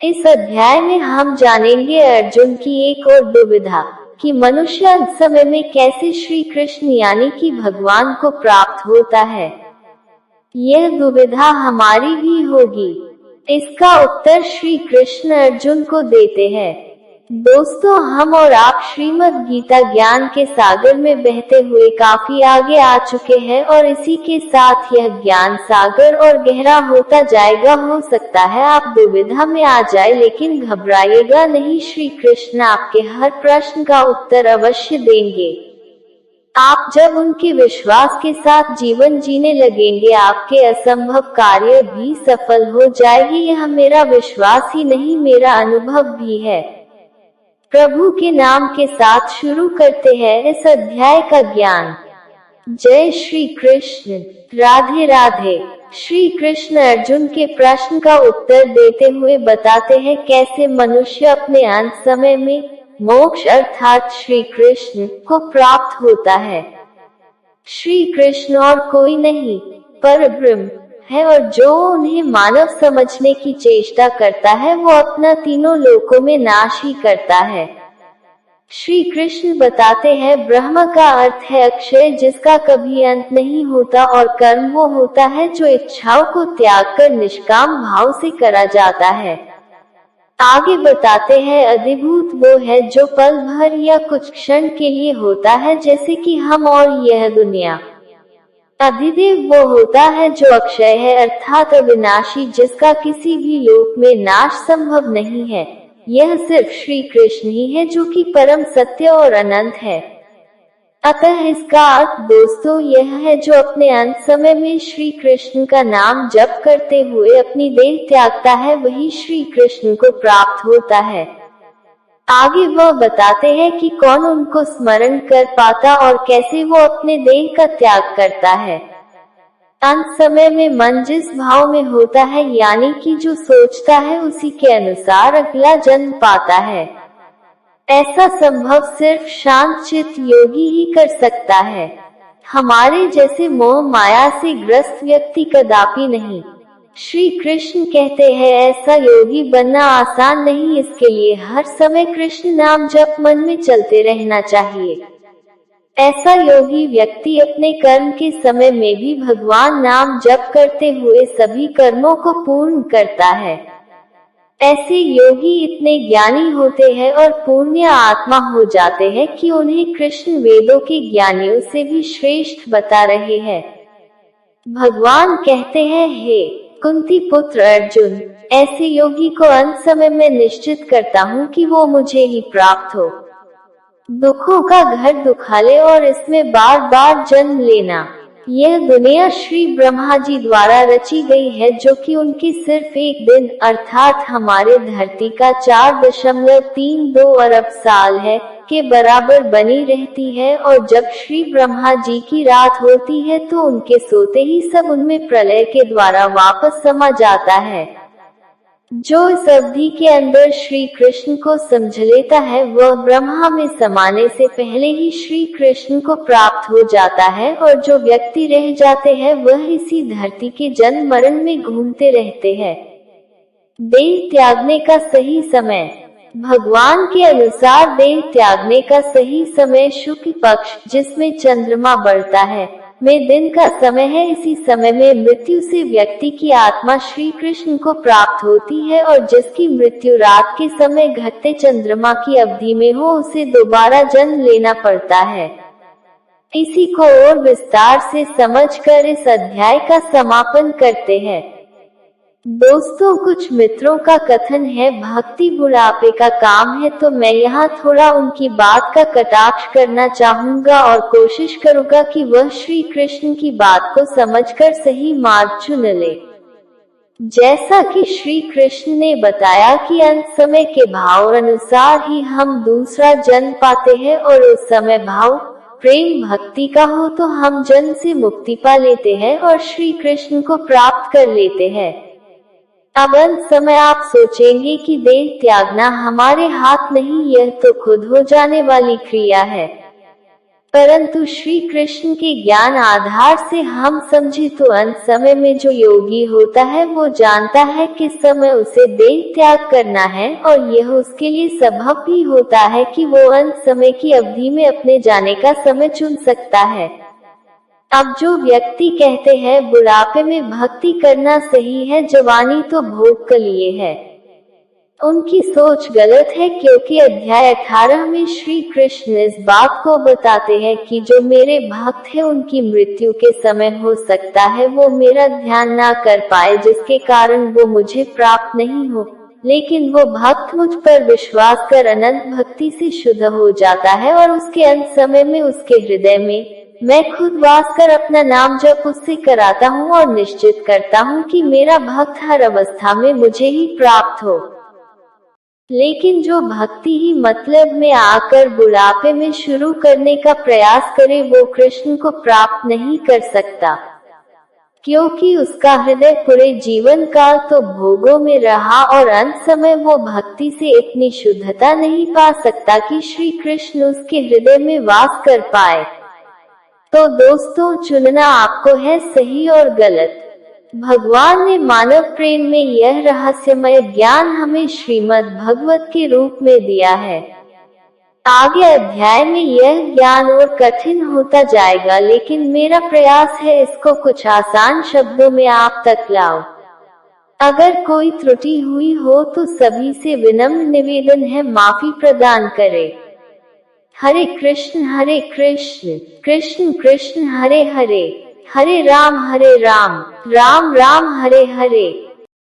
इस अध्याय में हम जानेंगे अर्जुन की एक और दुविधा कि मनुष्य अंत समय में कैसे श्री कृष्ण यानी कि भगवान को प्राप्त होता है। यह दुविधा हमारी भी होगी। इसका उत्तर श्री कृष्ण अर्जुन को देते हैं। दोस्तों, हम और आप श्रीमद् गीता ज्ञान के सागर में बहते हुए काफी आगे आ चुके हैं और इसी के साथ यह ज्ञान सागर और गहरा होता जाएगा। हो सकता है आप दुविधा में आ जाए, लेकिन घबराइएगा नहीं, श्री कृष्ण आपके हर प्रश्न का उत्तर अवश्य देंगे। आप जब उनके विश्वास के साथ जीवन जीने लगेंगे, आपके असंभव कार्य भी सफल हो जाएगी। यह मेरा विश्वास ही नहीं, मेरा अनुभव भी है। प्रभु के नाम के साथ शुरू करते हैं इस अध्याय का ज्ञान। जय श्री कृष्ण, राधे राधे। श्री कृष्ण अर्जुन के प्रश्न का उत्तर देते हुए बताते हैं कैसे मनुष्य अपने अंत समय में मोक्ष अर्थात श्री कृष्ण को प्राप्त होता है। श्री कृष्ण और कोई नहीं, परब्रह्म है, और जो उन्हें मानव समझने की चेष्टा करता है वो अपना तीनों लोकों में नाश ही करता है। श्री कृष्ण बताते हैं ब्रह्म का अर्थ है अक्षय, जिसका कभी अंत नहीं होता, और कर्म वो होता है जो इच्छाओं को त्याग कर निष्काम भाव से करा जाता है। आगे बताते हैं अधिभूत वो है जो पल भर या कुछ क्षण के लिए होता है, जैसे कि हम और यह दुनिया। अधिदेव वो होता है जो अक्षय है अर्थात अविनाशी, जिसका किसी भी लोक में नाश संभव नहीं है। यह सिर्फ श्री कृष्ण ही है जो कि परम सत्य और अनंत है। अतः इसका अर्थ दोस्तों यह है, जो अपने अंत समय में श्री कृष्ण का नाम जप करते हुए अपनी देह त्यागता है, वही श्री कृष्ण को प्राप्त होता है। आगे वह बताते हैं कि कौन उनको स्मरण कर पाता और कैसे वो अपने देह का त्याग करता है। अंत समय में मन जिस भाव में होता है, यानी कि जो सोचता है उसी के अनुसार अगला जन्म पाता है। ऐसा संभव सिर्फ शांत चित्त योगी ही कर सकता है। हमारे जैसे मोह माया से ग्रस्त व्यक्ति कदापि नहीं। श्री कृष्ण कहते हैं ऐसा योगी बनना आसान नहीं, इसके लिए हर समय कृष्ण नाम जप मन में चलते रहना चाहिए। ऐसा योगी व्यक्ति अपने कर्म के समय में भी भगवान नाम जप करते हुए सभी कर्मों को पूर्ण करता है। ऐसे योगी इतने ज्ञानी होते हैं और पुण्य आत्मा हो जाते हैं कि उन्हें कृष्ण वेदों के ज्ञानियों से भी श्रेष्ठ बता रहे हैं। भगवान कहते हैं, हे कुंती पुत्र अर्जुन, ऐसे योगी को अंत समय में निश्चित करता हूँ कि वो मुझे ही प्राप्त हो। दुखों का घर दुखाले और इसमें बार बार जन्म लेना। यह दुनिया श्री ब्रह्मा जी द्वारा रची गई है, जो कि उनकी सिर्फ एक दिन अर्थात हमारे धरती का 4.32 अरब साल है के बराबर बनी रहती है, और जब श्री ब्रह्मा जी की रात होती है तो उनके सोते ही सब उनमें प्रलय के द्वारा वापस समा जाता है। जो इस अवधि के अंदर श्री कृष्ण को समझ लेता है वह ब्रह्मा में समाने से पहले ही श्री कृष्ण को प्राप्त हो जाता है, और जो व्यक्ति रह जाते हैं वह इसी धरती के जन्म मरण में घूमते रहते हैं। देह त्यागने का सही समय। भगवान के अनुसार देह त्यागने का सही समय शुक्ल पक्ष, जिसमें चंद्रमा बढ़ता है, में दिन का समय है। इसी समय में मृत्यु से व्यक्ति की आत्मा श्री कृष्ण को प्राप्त होती है, और जिसकी मृत्यु रात के समय घटते चंद्रमा की अवधि में हो उसे दोबारा जन्म लेना पड़ता है। इसी को और विस्तार से समझकर इस अध्याय का समापन करते हैं। दोस्तों, कुछ मित्रों का कथन है भक्ति बुढ़ापे का काम है, तो मैं यहाँ थोड़ा उनकी बात का कटाक्ष करना चाहूँगा और कोशिश करूँगा कि वह श्री कृष्ण की बात को समझकर सही मार्ग चुन ले। जैसा कि श्री कृष्ण ने बताया कि अंत समय के भाव अनुसार ही हम दूसरा जन्म पाते हैं, और उस समय भाव प्रेम भक्ति का हो तो हम जन्म से मुक्ति पा लेते हैं और श्री कृष्ण को प्राप्त कर लेते हैं। अब अंत समय आप सोचेंगे कि देह त्यागना हमारे हाथ नहीं, यह तो खुद हो जाने वाली क्रिया है। परंतु श्री कृष्ण के ज्ञान आधार से हम समझे तो अंत समय में जो योगी होता है वो जानता है कि समय उसे देह त्याग करना है, और यह उसके लिए संभव भी होता है कि वो अंत समय की अवधि में अपने जाने का समय चुन सकता है। अब जो व्यक्ति कहते हैं बुढ़ापे में भक्ति करना सही है, जवानी तो भोग के लिए है, उनकी सोच गलत है, क्योंकि अध्याय 18 में श्री कृष्ण इस बात को बताते हैं कि जो मेरे भक्त है उनकी मृत्यु के समय हो सकता है वो मेरा ध्यान ना कर पाए, जिसके कारण वो मुझे प्राप्त नहीं हो, लेकिन वो भक्त मुझ पर विश्वास कर अनंत भक्ति से शुद्ध हो जाता है, और उसके अंत समय में उसके हृदय में मैं खुद वास कर अपना नाम जप उससे कराता हूँ और निश्चित करता हूँ कि मेरा भक्त हर अवस्था में मुझे ही प्राप्त हो। लेकिन जो भक्ति ही मतलब में आकर बुढ़ापे में शुरू करने का प्रयास करे वो कृष्ण को प्राप्त नहीं कर सकता, क्योंकि उसका हृदय पूरे जीवन काल तो भोगों में रहा और अंत समय वो भक्ति से इतनी शुद्धता नहीं पा सकता कि श्री कृष्ण उसके हृदय में वास कर पाए। तो दोस्तों, चुनना आपको है सही और गलत। भगवान ने मानव प्रेम में यह रहस्यमय ज्ञान हमें श्रीमद् भगवत के रूप में दिया है। आगे अध्याय में यह ज्ञान और कठिन होता जाएगा, लेकिन मेरा प्रयास है इसको कुछ आसान शब्दों में आप तक लाऊं। अगर कोई त्रुटि हुई हो तो सभी से विनम्र निवेदन है माफी प्रदान करें। हरे कृष्ण कृष्ण कृष्ण हरे हरे, हरे राम राम राम हरे हरे।